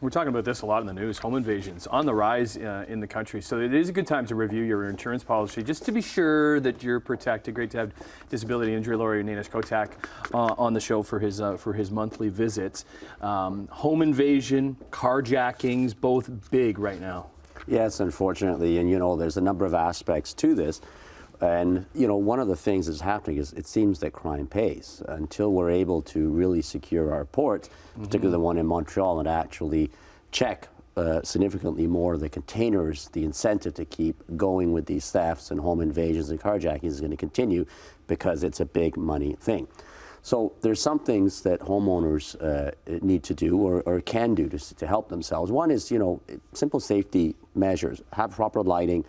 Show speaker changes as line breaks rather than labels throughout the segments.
We're talking about this a lot in the news. Home invasions on the rise in the country. So it is a good time to review your insurance policy just to be sure that you're protected. Great to have disability injury lawyer Nainesh Kotak on the show for his monthly visits. Home invasion, carjackings, both big right now.
Yes, unfortunately, and there's a number of aspects to this. And one of the things that's happening is it seems that crime pays until we're able to really secure our ports, particularly the one in Montreal, and actually check significantly more of the containers. The incentive to keep going with these thefts and home invasions and carjackings is going to continue because it's a big money thing. So there's some things that homeowners need to do or can do to help themselves. One is, simple safety measures. Have proper lighting.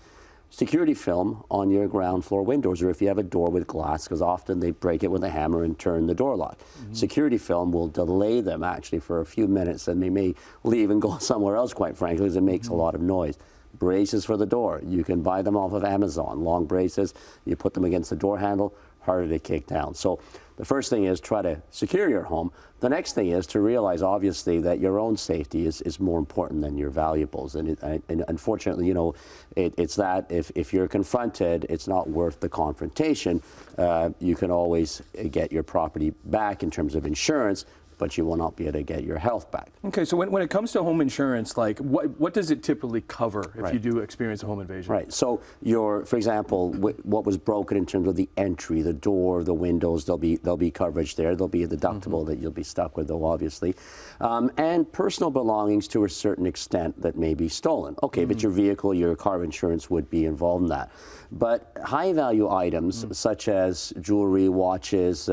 Security film on your ground floor windows, or if you have a door with glass, because often they break it with a hammer and turn the door lock. Security film will delay them actually for a few minutes, and they may leave and go somewhere else, quite frankly, because it makes a lot of noise. Braces for the door. You can buy them off of Amazon. Long braces. You put them against the door handle, harder to kick down. So the first thing is try to secure your home. The next thing is to realize, obviously, that your own safety is more important than your valuables. And unfortunately, it's that if you're confronted, it's not worth the confrontation. You can always get your property back in terms of insurance, but you will not be able to get your health back.
Okay, so when it comes to home insurance, like what does it typically cover if you do experience a home invasion?
Right, so for example, what was broken in terms of the entry, the door, the windows, there'll be coverage there. There'll be a deductible that you'll be stuck with, though, obviously. And personal belongings to a certain extent that may be stolen. Okay, but your vehicle, your car insurance would be involved in that. But high value items such as jewelry, watches,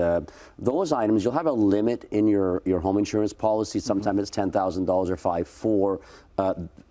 those items, you'll have a limit in your home insurance policy. Sometimes it's $10,000 or $5,000 for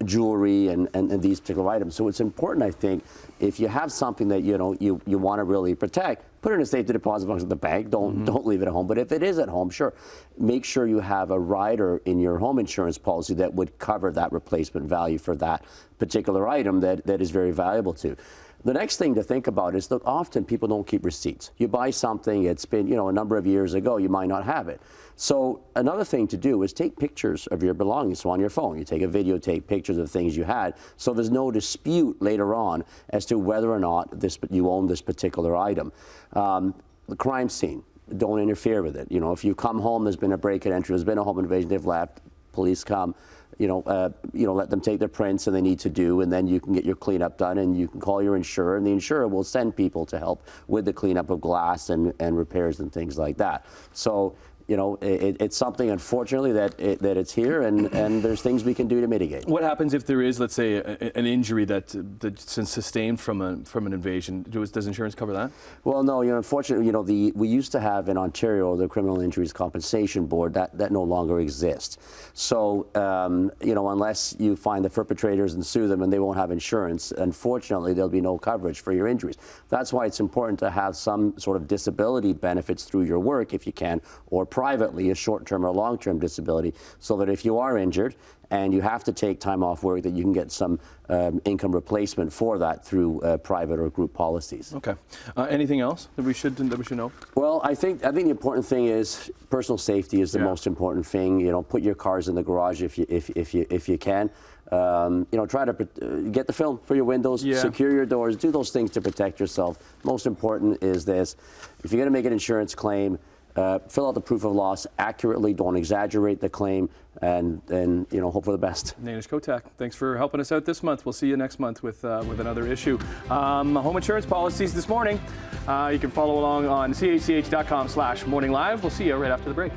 jewelry and these particular items. So it's important, I think, if you have something that you want to really protect, put it in a safety deposit box at the bank. Don't leave it at home. But if it is at home, sure, make sure you have a rider in your home insurance policy that would cover that replacement value for that particular item that is very valuable to. The next thing to think about is that often people don't keep receipts. You buy something, it's been a number of years ago, you might not have it. So another thing to do is take pictures of your belongings. So on your phone, you take a video, take pictures of things you had, so there's no dispute later on as to whether or not you own this particular item. The crime scene, don't interfere with it. If you come home, there's been a break and entry, there's been a home invasion, they've left, police come. Let them take their prints and they need to do, and then you can get your cleanup done, and you can call your insurer, and the insurer will send people to help with the cleanup of glass and repairs and things like that. So, it's something, unfortunately, that it's here, and there's things we can do to mitigate.
What happens if there is, let's say, an injury that's sustained from an invasion? Does insurance cover that?
Well, no. Unfortunately, we used to have in Ontario the Criminal Injuries Compensation Board that no longer exists. So, unless you find the perpetrators and sue them, and they won't have insurance, unfortunately, there'll be no coverage for your injuries. That's why it's important to have some sort of disability benefits through your work, if you can, or privately, a short-term or long-term disability, so that if you are injured and you have to take time off work, that you can get some income replacement for that through private or group policies.
Okay. Anything else that we should know?
Well, I think the important thing is personal safety is the most important thing. Put your cars in the garage if you can. Try to get the film for your windows, secure your doors, do those things to protect yourself. Most important is this: if you're going to make an insurance claim, fill out the proof of loss accurately. Don't exaggerate the claim, and hope for the best.
Nainesh Kotak, thanks for helping us out this month. We'll see you next month with another issue. Home insurance policies this morning. You can follow along on chch.com/morninglive. We'll see you right after the break.